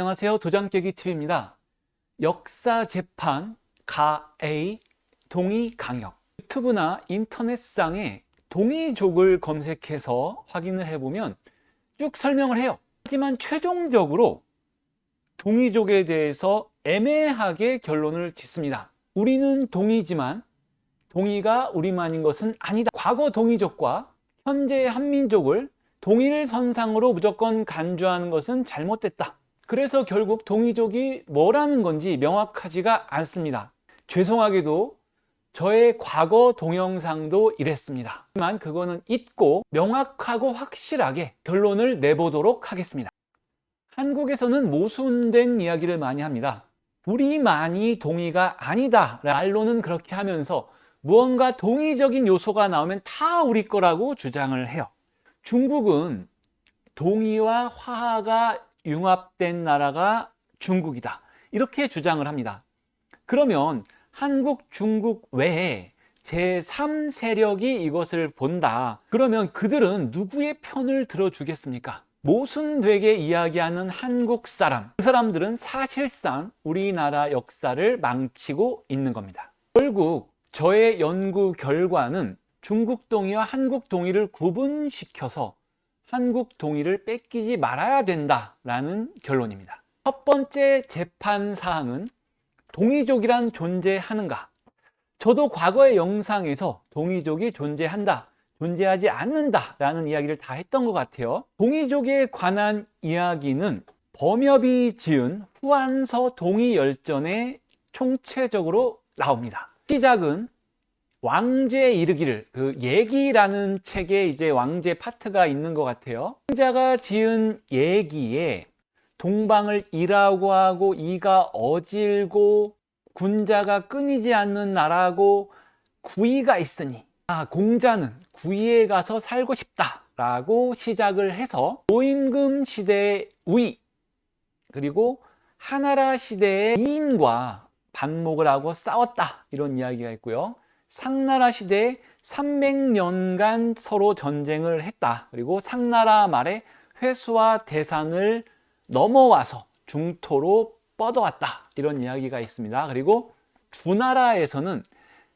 안녕하세요. 도장깨기 TV입니다. 역사 재판 가 A 동의 강역. 유튜브나 인터넷상에 동의족을 검색해서 확인을 해보면 쭉 설명을 해요. 하지만 최종적으로 동의족에 대해서 애매하게 결론을 짓습니다. 우리는 동의지만 동의가 우리만인 것은 아니다. 과거 동의족과 현재 한민족을 동일 선상으로 무조건 간주하는 것은 잘못됐다. 그래서 결국 동의족이 뭐라는 건지 명확하지가 않습니다. 죄송하게도 저의 과거 동영상도 이랬습니다. 하지만 그거는 잊고 명확하고 확실하게 결론을 내보도록 하겠습니다. 한국에서는 모순된 이야기를 많이 합니다. 우리만이 동의가 아니다. 말로는 그렇게 하면서 무언가 동의적인 요소가 나오면 다 우리 거라고 주장을 해요. 중국은 동의와 화가 융합된 나라가 중국이다. 이렇게 주장을 합니다. 그러면 한국, 중국 외에 제3세력이 이것을 본다. 그러면 그들은 누구의 편을 들어주겠습니까? 모순되게 이야기하는 한국 사람. 그 사람들은 사실상 우리나라 역사를 망치고 있는 겁니다. 결국 저의 연구 결과는 중국 동의와 한국 동의를 구분시켜서 한국 동의를 뺏기지 말아야 된다라는 결론입니다. 첫 번째 재판 사항은 동의족이란 존재하는가? 저도 과거의 영상에서 동의족이 존재한다, 존재하지 않는다라는 이야기를 다 했던 것 같아요. 동의족에 관한 이야기는 범협이 지은 후한서 동의열전에 총체적으로 나옵니다. 시작은 왕제에 이르기를, 그 얘기라는 책에 이제 왕제 파트가 있는 것 같아요. 왕자가 지은 얘기에 동방을 이라고 하고 이가 어질고 군자가 끊이지 않는 나라고 구이가 있으니 공자는 구이에 가서 살고 싶다 라고 시작을 해서 노임금 시대의 우이, 그리고 하나라 시대의 이인과 반목을 하고 싸웠다, 이런 이야기가 있고요. 상나라 시대에 300년간 서로 전쟁을 했다. 그리고 상나라 말에 회수와 대산을 넘어와서 중토로 뻗어왔다, 이런 이야기가 있습니다. 그리고 주나라에서는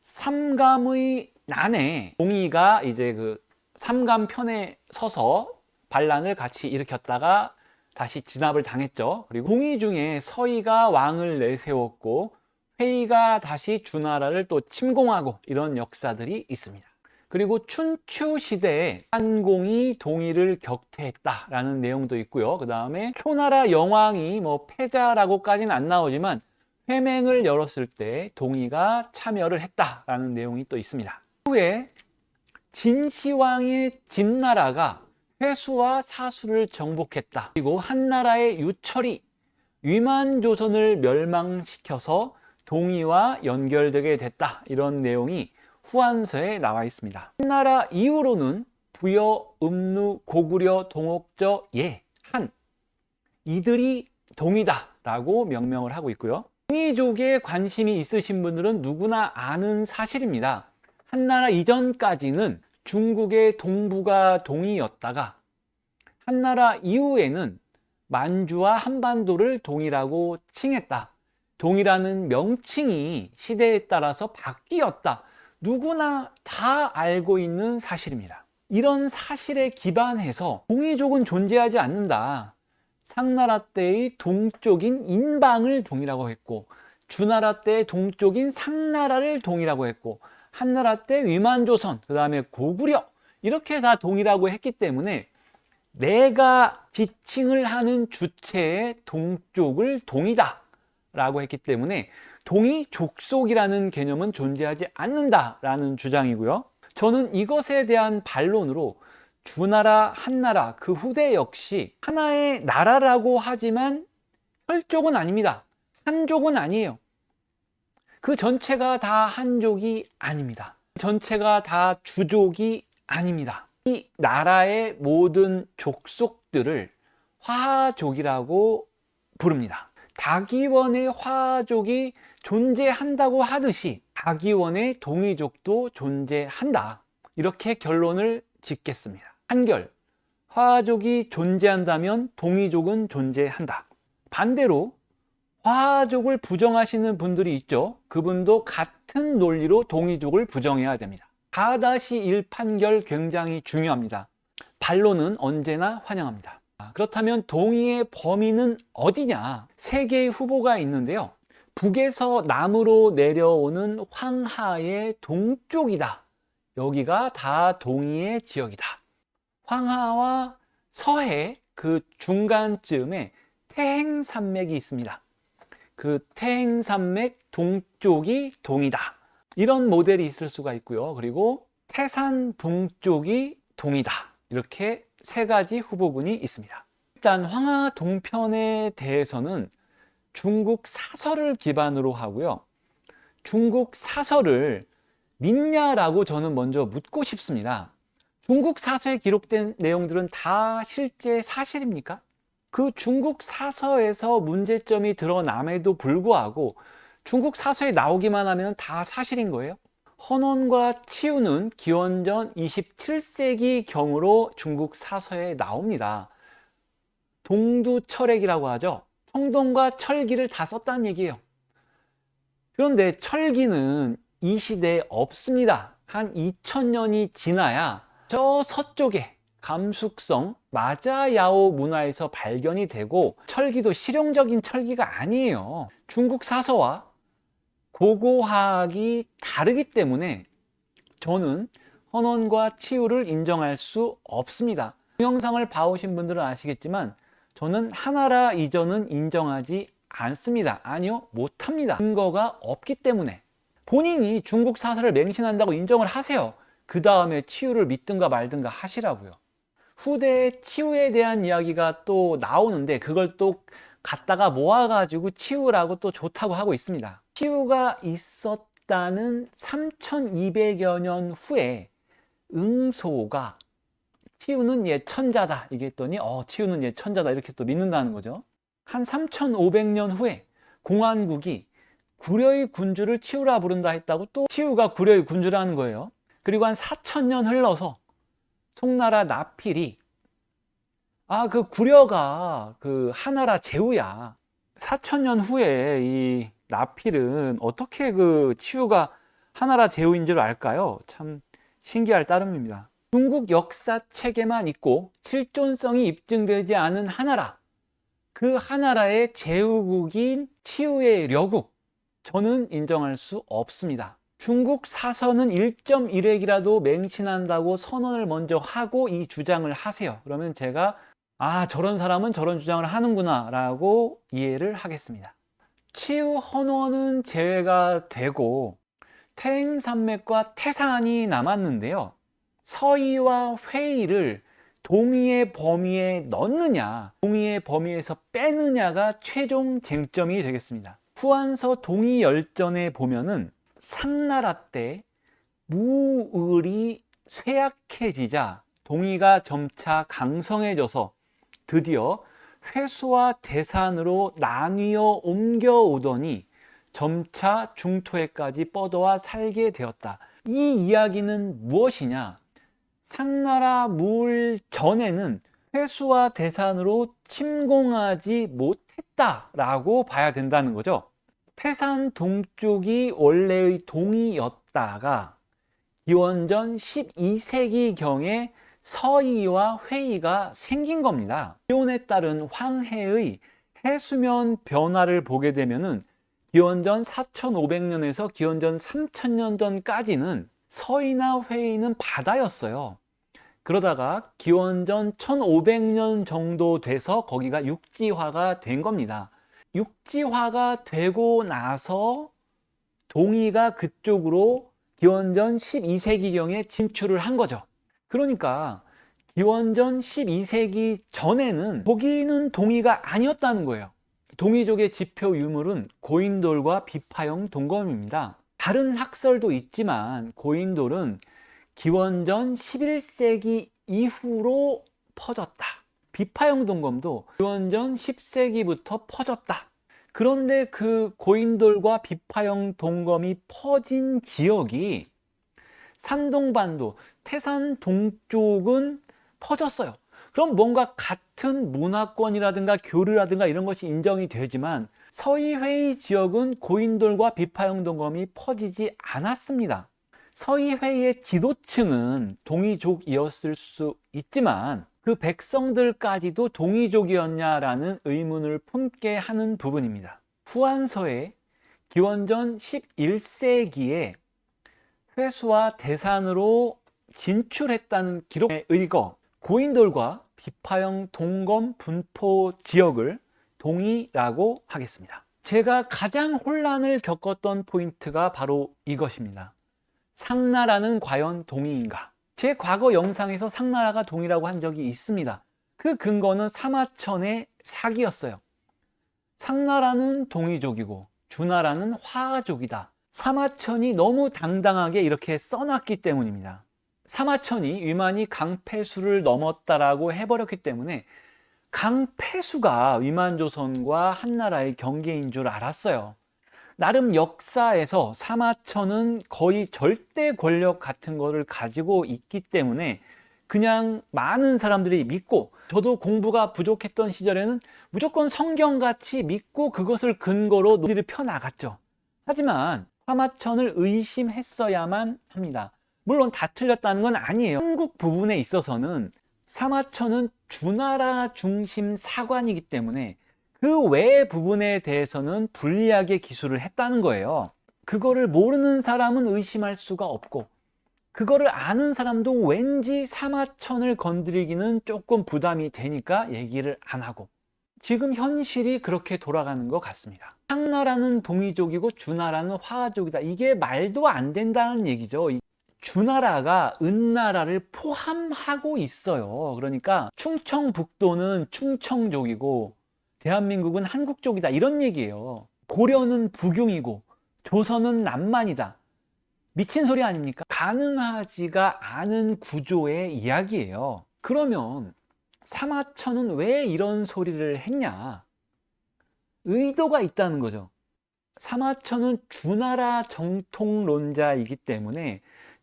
삼감의 난에 동의가 이제 그 삼감 편에 서서 반란을 같이 일으켰다가 다시 진압을 당했죠. 그리고 동의 중에 서희가 왕을 내세웠고 회의가 다시 주나라를 또 침공하고, 이런 역사들이 있습니다. 그리고 춘추 시대에 한공이 동의를 격퇴했다라는 내용도 있고요. 그 다음에 초나라 영왕이 패자라고까지는 안 나오지만 회맹을 열었을 때 동의가 참여를 했다라는 내용이 또 있습니다. 후에 진시황의 진나라가 회수와 사수를 정복했다. 그리고 한나라의 유철이 위만조선을 멸망시켜서 동의와 연결되게 됐다, 이런 내용이 후한서에 나와 있습니다. 한나라 이후로는 부여, 음루, 고구려, 동옥저, 예, 한, 이들이 동의다 라고 명명을 하고 있고요. 동의족에 관심이 있으신 분들은 누구나 아는 사실입니다. 한나라 이전까지는 중국의 동부가 동의였다가 한나라 이후에는 만주와 한반도를 동이라고 칭했다. 동이라는 명칭이 시대에 따라서 바뀌었다. 누구나 다 알고 있는 사실입니다. 이런 사실에 기반해서 동이족은 존재하지 않는다. 상나라 때의 동쪽인 인방을 동이라고 했고, 주나라 때의 동쪽인 상나라를 동이라고 했고, 한나라 때 위만조선, 그 다음에 고구려, 이렇게 다 동이라고 했기 때문에 내가 지칭을 하는 주체의 동쪽을 동이다 라고 했기 때문에 동의 족속이라는 개념은 존재하지 않는다라는 주장이고요. 저는 이것에 대한 반론으로 주나라, 한나라, 그 후대 역시 하나의 나라라고 하지만 혈족은 아닙니다. 한족은 아니에요. 그 전체가 다 한족이 아닙니다. 전체가 다 주족이 아닙니다. 이 나라의 모든 족속들을 화족이라고 부릅니다. 다기원의 화족이 존재한다고 하듯이 다기원의 동이족도 존재한다, 이렇게 결론을 짓겠습니다. 한결, 화족이 존재한다면 동이족은 존재한다. 반대로 화족을 부정하시는 분들이 있죠. 그분도 같은 논리로 동이족을 부정해야 됩니다. 4-1 판결 굉장히 중요합니다. 반론은 언제나 환영합니다. 그렇다면 동의의 범위는 어디냐? 3개의 후보가 있는데요. 북에서 남으로 내려오는 황하의 동쪽이다. 여기가 다 동의의 지역이다. 황하와 서해 그 중간쯤에 태행산맥이 있습니다. 그 태행산맥 동쪽이 동이다. 이런 모델이 있을 수가 있고요. 그리고 태산 동쪽이 동이다. 이렇게 3가지 후보군이 있습니다. 일단 황하 동편에 대해서는 중국 사설을 기반으로 하고요. 중국 사설을 믿냐라고 저는 먼저 묻고 싶습니다. 중국 사서에 기록된 내용들은 다 실제 사실입니까? 그 중국 사서에서 문제점이 드러남에도 불구하고 중국 사서에 나오기만 하면 다 사실인 거예요? 헌원과 치유는 기원전 27세기 경으로 중국 사서에 나옵니다. 동두철액이라고 하죠. 청동과 철기를 다 썼다는 얘기예요. 그런데 철기는 이 시대에 없습니다. 한 2000년이 지나야 저 서쪽에 감숙성 마자야오 문화에서 발견이 되고, 철기도 실용적인 철기가 아니에요. 중국 사서와 고고학이 다르기 때문에 저는 헌원과 치유를 인정할 수 없습니다. 동영상을 봐오신 분들은 아시겠지만 저는 하나라 이전은 인정하지 않습니다. 아니요, 못합니다. 근거가 없기 때문에. 본인이 중국 사설을 맹신한다고 인정을 하세요. 그 다음에 치유를 믿든가 말든가 하시라고요. 후대의 치유에 대한 이야기가 또 나오는데 그걸 또 갖다가 모아가지고 치유라고 또 좋다고 하고 있습니다. 치유가 있었다는 3200여 년 후에 응소가 치유는 옛 천자다 이게 했더니 치유는 옛 천자다 이렇게 또 믿는다는 거죠. 한 3500년 후에 공안국이 구려의 군주를 치유라 부른다 했다고 또 치유가 구려의 군주라는 거예요. 그리고 한 4000년 흘러서 송나라 나필이 그 구려가 그 하나라 제후야. 4000년 후에 이 나필은 어떻게 그 치유가 하나라 제후인 줄 알까요? 참 신기할 따름입니다. 중국 역사책에만 있고 실존성이 입증되지 않은 하나라, 그 하나라의 제후국인 치유의 려국, 저는 인정할 수 없습니다. 중국 사서는 1.1핵이라도 맹신한다고 선언을 먼저 하고 이 주장을 하세요. 그러면 제가 저런 사람은 저런 주장을 하는구나 라고 이해를 하겠습니다. 치유 헌원은 제외가 되고 태행산맥과 태산이 남았는데요. 서의와 회의를 동의의 범위에 넣느냐, 동의의 범위에서 빼느냐가 최종 쟁점이 되겠습니다. 후한서 동의열전에 보면은 상나라 때 무을이 쇠약해지자 동의가 점차 강성해져서 드디어 회수와 대산으로 나뉘어 옮겨오더니 점차 중토에까지 뻗어와 살게 되었다. 이 이야기는 무엇이냐? 상나라 무을 전에는 회수와 대산으로 침공하지 못했다라고 봐야 된다는 거죠. 태산 동쪽이 원래의 동이었다가 기원전 12세기경에 서의와 회의가 생긴 겁니다. 기온에 따른 황해의 해수면 변화를 보게 되면은 기원전 4500년에서 기원전 3000년 전까지는 서의나 회의는 바다였어요. 그러다가 기원전 1500년 정도 돼서 거기가 육지화가 된 겁니다. 육지화가 되고 나서 동이가 그쪽으로 기원전 12세기경에 진출을 한 거죠. 그러니까 기원전 12세기 전에는 거기는 동이가 아니었다는 거예요. 동이족의 지표 유물은 고인돌과 비파형 동검입니다. 다른 학설도 있지만 고인돌은 기원전 11세기 이후로 퍼졌다. 비파형 동검도 기원전 10세기부터 퍼졌다. 그런데 그 고인돌과 비파형 동검이 퍼진 지역이 산동반도, 태산 동쪽은 퍼졌어요. 그럼 뭔가 같은 문화권이라든가 교류라든가 이런 것이 인정이 되지만 서이회이 지역은 고인돌과 비파형 동검이 퍼지지 않았습니다. 서이회이의 지도층은 동이족이었을 수 있지만 그 백성들까지도 동이족이었냐라는 의문을 품게 하는 부분입니다. 후한서에 기원전 11세기에 회수와 대산으로 진출했다는 기록에 의거 고인돌과 비파형 동검 분포 지역을 동이라고 하겠습니다. 제가 가장 혼란을 겪었던 포인트가 바로 이것입니다. 상나라는 과연 동이인가? 제 과거 영상에서 상나라가 동이라고 한 적이 있습니다. 그 근거는 사마천의 사기였어요. 상나라는 동이족이고 주나라는 화족이다. 사마천이 너무 당당하게 이렇게 써놨기 때문입니다. 사마천이 위만이 강패수를 넘었다라고 해버렸기 때문에 강패수가 위만조선과 한나라의 경계인 줄 알았어요. 나름 역사에서 사마천은 거의 절대 권력 같은 거를 가지고 있기 때문에 그냥 많은 사람들이 믿고, 저도 공부가 부족했던 시절에는 무조건 성경같이 믿고 그것을 근거로 논리를 펴나갔죠. 하지만 사마천을 의심했어야만 합니다. 물론 다 틀렸다는 건 아니에요. 한국 부분에 있어서는 사마천은 주나라 중심 사관이기 때문에 그 외의 부분에 대해서는 불리하게 기술을 했다는 거예요. 그거를 모르는 사람은 의심할 수가 없고, 그거를 아는 사람도 왠지 사마천을 건드리기는 조금 부담이 되니까 얘기를 안 하고, 지금 현실이 그렇게 돌아가는 것 같습니다. 상나라는 동이족이고 주나라는 화족이다. 이게 말도 안 된다는 얘기죠. 주나라가 은나라를 포함하고 있어요. 그러니까 충청북도는 충청족이고 대한민국은 한국족이다, 이런 얘기예요. 고려는 북용이고 조선은 남만이다. 미친 소리 아닙니까? 가능하지가 않은 구조의 이야기예요. 그러면 사마천은 왜 이런 소리를 했냐? 의도가 있다는 거죠. 사마천은 주나라 정통론자이기 때문에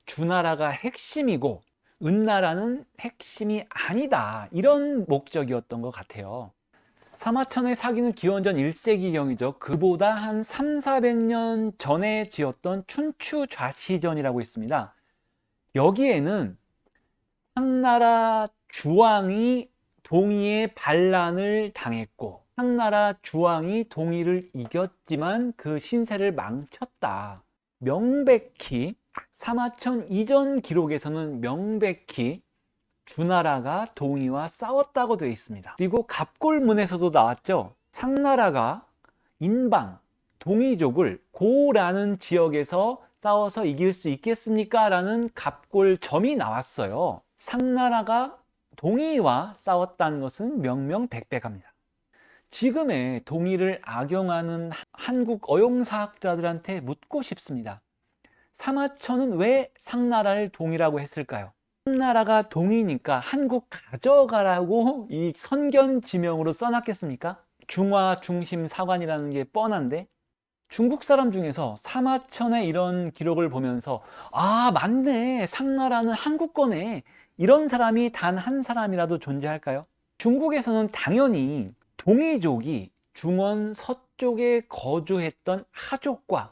주나라가 핵심이고 은나라는 핵심이 아니다, 이런 목적이었던 것 같아요. 사마천의 사기는 기원전 1세기경이죠. 그보다 한 300~400년 전에 지었던 춘추 좌시전이라고 있습니다. 여기에는 상나라 주왕이 동이의 반란을 당했고 상나라 주왕이 동이를 이겼지만 그 신세를 망쳤다. 명백히 사마천 이전 기록에서는 명백히 주나라가 동이와 싸웠다고 되어 있습니다. 그리고 갑골문에서도 나왔죠. 상나라가 인방, 동이족을 고라는 지역에서 싸워서 이길 수 있겠습니까? 라는 갑골점이 나왔어요. 상나라가 동이와 싸웠다는 것은 명명백백합니다. 지금의 동이를 악용하는 한국 어용사학자들한테 묻고 싶습니다. 사마천은 왜 상나라를 동이라고 했을까요? 한나라가 동이니까 한국 가져가라고 이 선견 지명으로 써놨겠습니까? 중화 중심 사관이라는 게 뻔한데, 중국 사람 중에서 사마천의 이런 기록을 보면서 아, 맞네, 상나라는 한국 거네, 이런 사람이 단 한 사람이라도 존재할까요? 중국에서는 당연히 동이족이 중원 서쪽에 거주했던 하족과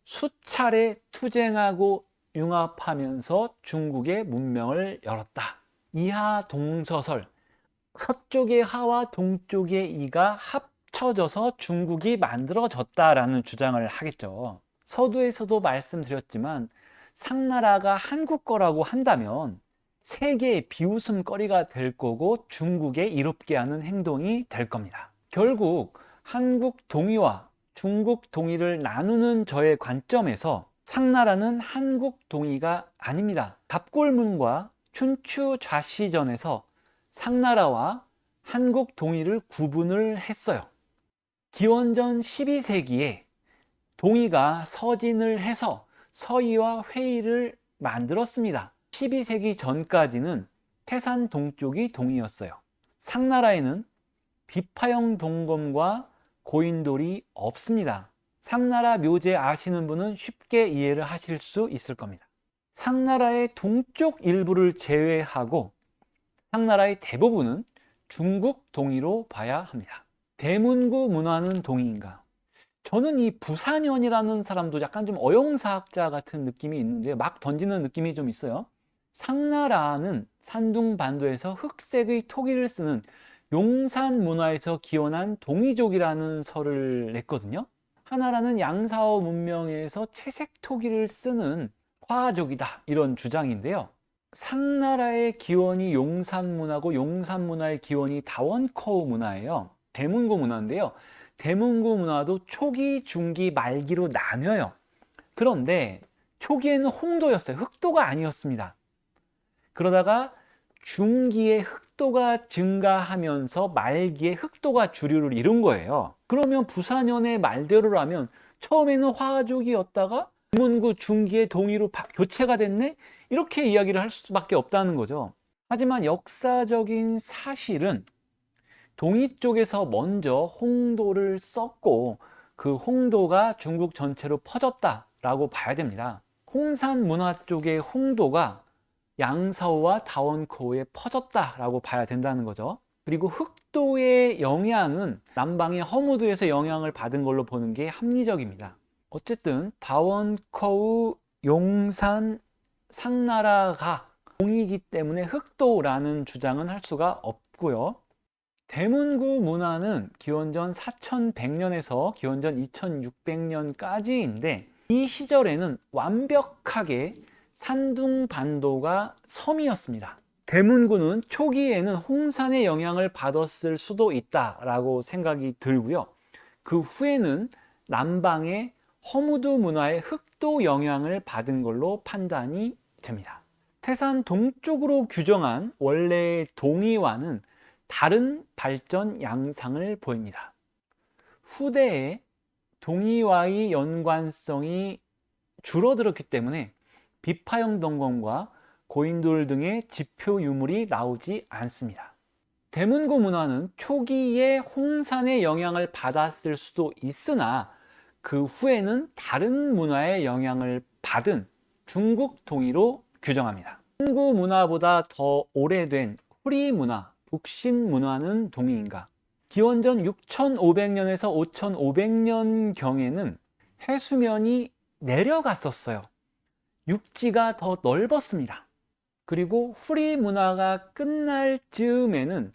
수차례 투쟁하고 융합하면서 중국의 문명을 열었다. 이하 동서설, 서쪽의 하와 동쪽의 이가 합쳐져서 중국이 만들어졌다라는 주장을 하겠죠. 서두에서도 말씀드렸지만 상나라가 한국 거라고 한다면 세계의 비웃음거리가 될 거고 중국에 이롭게 하는 행동이 될 겁니다. 결국 한국 동이와 중국 동이를 나누는 저의 관점에서 상나라는 한국 동이가 아닙니다. 갑골문과 춘추 좌시전에서 상나라와 한국 동이를 구분을 했어요. 기원전 12세기에 동이가 서진을 해서 서이와 회의를 만들었습니다. 12세기 전까지는 태산 동쪽이 동이었어요. 상나라에는 비파형 동검과 고인돌이 없습니다. 상나라 묘제 아시는 분은 쉽게 이해를 하실 수 있을 겁니다. 상나라의 동쪽 일부를 제외하고 상나라의 대부분은 중국 동의로 봐야 합니다. 대문구 문화는 동의인가? 저는 이 부산연이라는 사람도 약간 좀 어용사학자 같은 느낌이 있는데 막 던지는 느낌이 좀 있어요. 상나라는 산둥반도에서 흑색의 토기를 쓰는 용산 문화에서 기원한 동이족이라는 설을 냈거든요. 하나라는 양사어 문명에서 채색 토기를 쓰는 화족이다, 이런 주장인데요. 상나라의 기원이 용산 문화고 용산 문화의 기원이 다원커우 문화예요. 대문구 문화인데요. 대문구 문화도 초기, 중기, 말기로 나뉘어요. 그런데 초기에는 홍도였어요. 흑도가 아니었습니다. 그러다가 중기에 흑도가 증가하면서 말기에 흑도가 주류를 이룬 거예요. 그러면 부산연의 말대로라면 처음에는 화족이었다가 대문구 중기에 동이로 교체가 됐네? 이렇게 이야기를 할 수밖에 없다는 거죠. 하지만 역사적인 사실은 동이 쪽에서 먼저 홍도를 썼고 그 홍도가 중국 전체로 퍼졌다라고 봐야 됩니다. 홍산 문화 쪽의 홍도가 양사오와 다원코우에 퍼졌다라고 봐야 된다는 거죠. 그리고 흑도의 영향은 남방의 허무드에서 영향을 받은 걸로 보는 게 합리적입니다. 어쨌든 다원코우, 용산, 상나라가 동이기 때문에 흑도라는 주장은 할 수가 없고요. 대문구 문화는 기원전 4100년에서 기원전 2600년까지인데 이 시절에는 완벽하게 산둥반도가 섬이었습니다. 대문구는 초기에는 홍산의 영향을 받았을 수도 있다라고 생각이 들고요. 그 후에는 남방의 허무드 문화의 흑도 영향을 받은 걸로 판단이 됩니다. 태산 동쪽으로 규정한 원래의 동이와는 다른 발전 양상을 보입니다. 후대에 동이와의 연관성이 줄어들었기 때문에 비파형 동검과 고인돌 등의 지표 유물이 나오지 않습니다. 대문구 문화는 초기에 홍산의 영향을 받았을 수도 있으나 그 후에는 다른 문화의 영향을 받은 중국 동이로 규정합니다. 대문구 문화보다 더 오래된 후리 문화, 북신 문화는 동이인가? 기원전 6500년에서 5500년 경에는 해수면이 내려갔었어요. 육지가 더 넓었습니다. 그리고 후리 문화가 끝날 즈음에는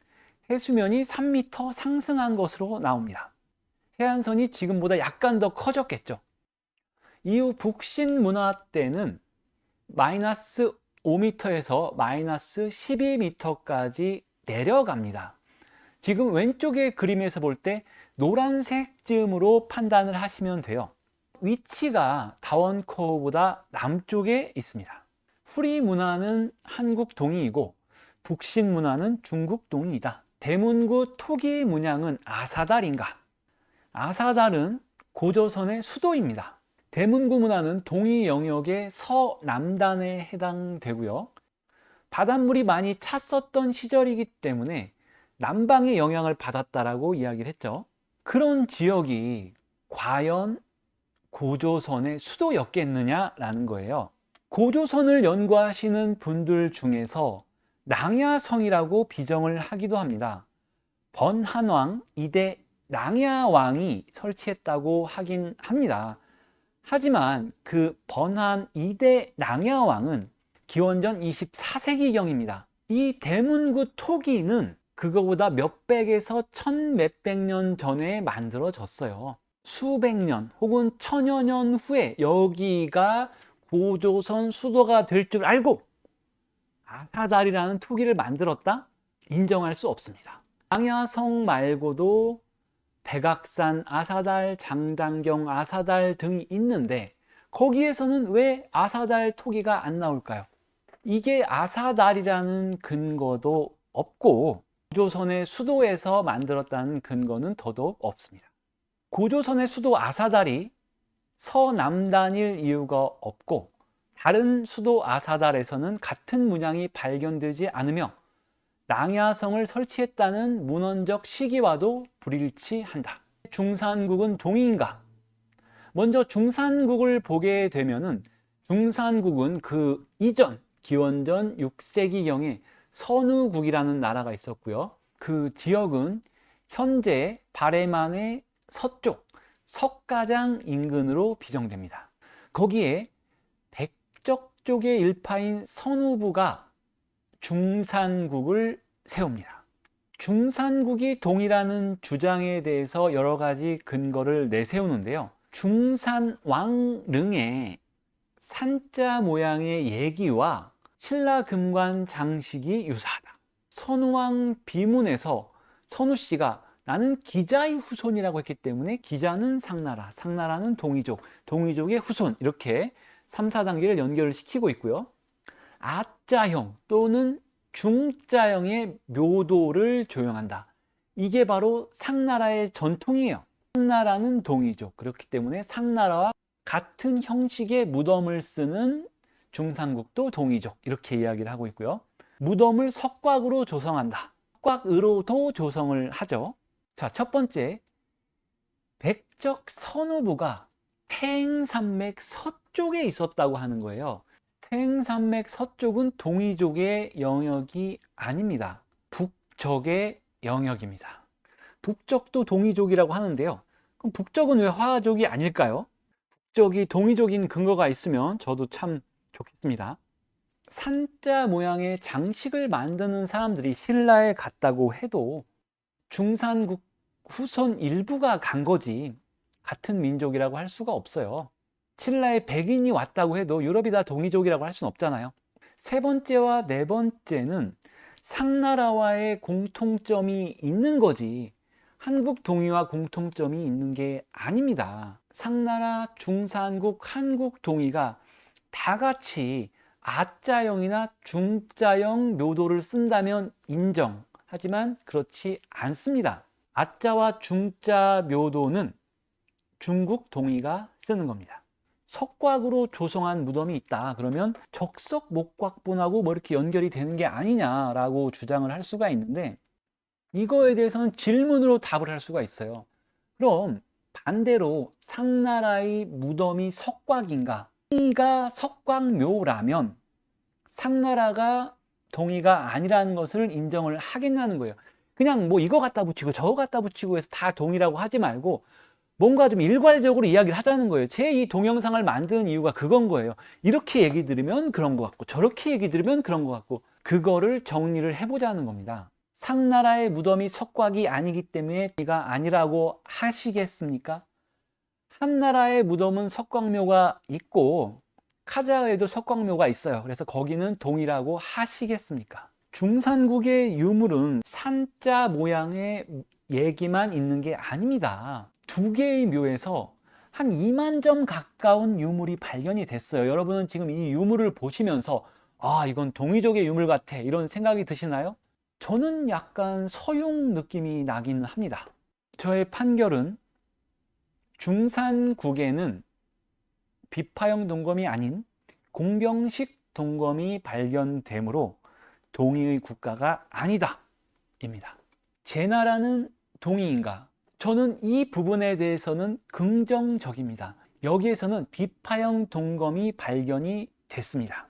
해수면이 3m 상승한 것으로 나옵니다. 해안선이 지금보다 약간 더 커졌겠죠. 이후 북신 문화 때는 마이너스 5m에서 마이너스 12m까지 내려갑니다. 지금 왼쪽의 그림에서 볼 때 노란색 즈음으로 판단을 하시면 돼요. 위치가 다원코우보다 남쪽에 있습니다. 후리 문화는 한국 동이이고 북신 문화는 중국 동이이다. 대문구 토기 문양은 아사달인가? 아사달은 고조선의 수도입니다. 대문구 문화는 동이 영역의 서남단에 해당되고요. 바닷물이 많이 찼었던 시절이기 때문에 남방의 영향을 받았다라고 이야기를 했죠. 그런 지역이 과연 고조선의 수도였겠느냐라는 거예요. 고조선을 연구하시는 분들 중에서 낭야성이라고 비정을 하기도 합니다. 번한왕 이대 낭야왕이 설치했다고 하긴 합니다. 하지만 그 번한 이대 낭야왕은 기원전 24세기경입니다. 이 대문구 토기는 그거보다 몇백에서 천몇백 년 전에 만들어졌어요. 수백 년 혹은 천여 년 후에 여기가 고조선 수도가 될 줄 알고 아사달이라는 토기를 만들었다? 인정할 수 없습니다. 낭야성 말고도 백악산 아사달, 장단경 아사달 등이 있는데 거기에서는 왜 아사달 토기가 안 나올까요? 이게 아사달이라는 근거도 없고 고조선의 수도에서 만들었다는 근거는 더더욱 없습니다. 고조선의 수도 아사달이 서남단일 이유가 없고 다른 수도 아사달에서는 같은 문양이 발견되지 않으며 낭야성을 설치했다는 문헌적 시기와도 불일치한다. 중산국은 동이인가? 먼저 중산국을 보게 되면은 중산국은 그 이전 기원전 6세기경에 선우국이라는 나라가 있었고요. 그 지역은 현재 바레만의 서쪽 석가장 인근으로 비정됩니다. 거기에 백적 쪽의 일파인 선우부가 중산국을 세웁니다. 중산국이 동이라는 주장에 대해서 여러 가지 근거를 내세우는데요. 중산왕릉의 산자 모양의 예기와 신라금관 장식이 유사하다. 선우왕 비문에서 선우씨가 나는 기자의 후손이라고 했기 때문에 기자는 상나라, 상나라는 동이족, 동이족의 후손, 이렇게 3, 4단계를 연결을 시키고 있고요. 아자형 또는 중자형의 묘도를 조형한다. 이게 바로 상나라의 전통이에요. 상나라는 동이족, 그렇기 때문에 상나라와 같은 형식의 무덤을 쓰는 중산국도 동이족, 이렇게 이야기를 하고 있고요. 무덤을 석곽으로 조성한다. 석곽으로도 조성을 하죠. 자, 첫 번째, 백적 선우부가 태행산맥 서쪽에 있었다고 하는 거예요. 태행산맥 서쪽은 동이족의 영역이 아닙니다. 북적의 영역입니다. 북적도 동이족이라고 하는데요. 그럼 북적은 왜 화족이 아닐까요? 북적이 동이족인 근거가 있으면 저도 참 좋겠습니다. 산자 모양의 장식을 만드는 사람들이 신라에 갔다고 해도 중산국 후손 일부가 간 거지 같은 민족이라고 할 수가 없어요. 신라에 백인이 왔다고 해도 유럽이 다 동이족이라고 할 수는 없잖아요. 세 번째와 네 번째는 상나라와의 공통점이 있는 거지 한국 동이와 공통점이 있는 게 아닙니다. 상나라, 중산국, 한국 동이가 다 같이 아자형이나 중자형 묘도를 쓴다면 인정. 하지만 그렇지 않습니다. 아자와 중자 묘도는 중국 동이가 쓰는 겁니다. 석곽으로 조성한 무덤이 있다. 그러면 적석 목곽분하고 뭐 이렇게 연결이 되는 게 아니냐라고 주장을 할 수가 있는데 이거에 대해서는 질문으로 답을 할 수가 있어요. 그럼 반대로 상나라의 무덤이 석곽인가? 동이가 석곽묘라면 상나라가 동이가 아니라는 것을 인정을 하겠냐는 거예요. 그냥 뭐 이거 갖다 붙이고 저거 갖다 붙이고 해서 다 동이라고 하지 말고 뭔가 좀 일괄적으로 이야기를 하자는 거예요. 제 이 동영상을 만드는 이유가 그건 거예요. 이렇게 얘기 들으면 그런 것 같고 저렇게 얘기 들으면 그런 것 같고 그거를 정리를 해보자는 겁니다. 상나라의 무덤이 석곽이 아니기 때문에 동이가 아니라고 하시겠습니까? 한나라의 무덤은 석곽묘가 있고 카자흐에도 석곽묘가 있어요. 그래서 거기는 동이라고 하시겠습니까? 중산국의 유물은 산자 모양의 얘기만 있는 게 아닙니다. 두 개의 묘에서 한 2만 점 가까운 유물이 발견이 됐어요. 여러분은 지금 이 유물을 보시면서 아, 이건 동이족의 유물 같아 이런 생각이 드시나요? 저는 약간 서용 느낌이 나긴 합니다. 저의 판결은 중산국에는 비파형 동검이 아닌 공병식 동검이 발견되므로 동이의 국가가 아니다 입니다. 제 나라는 동이인가? 저는 이 부분에 대해서는 긍정적입니다. 여기에서는 비파형 동검이 발견이 됐습니다.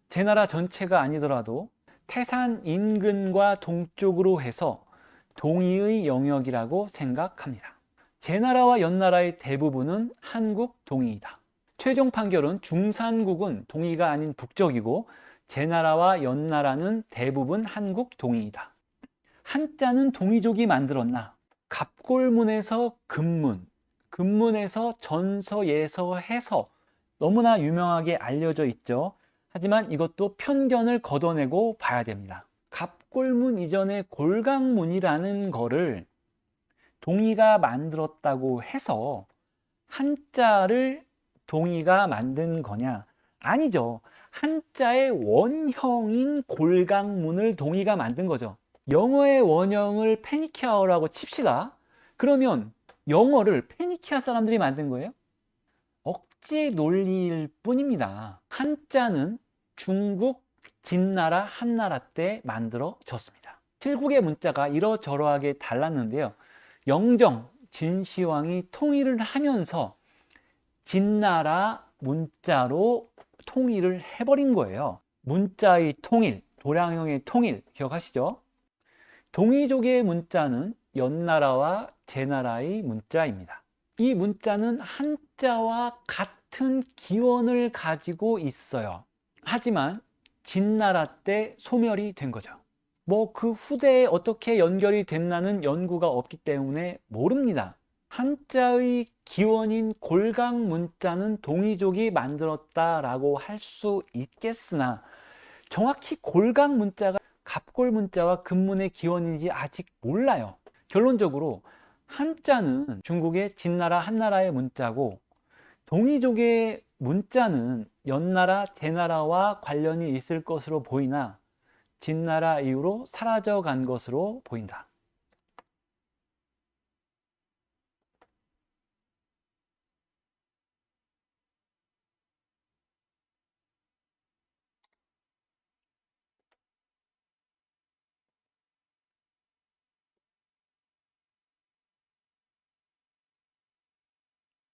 제 나라 전체가 아니더라도 태산 인근과 동쪽으로 해서 동이의 영역이라고 생각합니다. 제 나라와 연나라의 대부분은 한국 동이이다. 최종 판결은 중산국은 동이가 아닌 북적이고 제 나라와 연나라는 대부분 한국 동이이다. 한자는 동이족이 만들었나? 갑골문에서 금문, 금문에서 전서, 예서, 해서 너무나 유명하게 알려져 있죠. 하지만 이것도 편견을 걷어내고 봐야 됩니다. 갑골문 이전에 골강문이라는 거를 동이가 만들었다고 해서 한자를 동이가 만든 거냐? 아니죠. 한자의 원형인 골강문을 동이가 만든 거죠. 영어의 원형을 페니키아어라고 칩시다. 그러면 영어를 페니키아 사람들이 만든 거예요? 억지 논리일 뿐입니다. 한자는 중국 진나라 한나라 때 만들어졌습니다. 칠국의 문자가 이러저러하게 달랐는데요. 영정 진시황이 통일을 하면서 진나라 문자로 통일을 해버린 거예요. 문자의 통일, 도량형의 통일 기억하시죠? 동이족의 문자는 연나라와 제나라의 문자입니다. 이 문자는 한자와 같은 기원을 가지고 있어요. 하지만 진나라 때 소멸이 된 거죠. 뭐 그 후대에 어떻게 연결이 됐나는 연구가 없기 때문에 모릅니다. 한자의 기원인 골강 문자는 동이족이 만들었다라고 할 수 있겠으나 정확히 골강 문자가 갑골 문자와 금문의 기원인지 아직 몰라요. 결론적으로 한자는 중국의 진나라 한나라의 문자고 동이족의 문자는 연나라 제나라와 관련이 있을 것으로 보이나 진나라 이후로 사라져 간 것으로 보인다.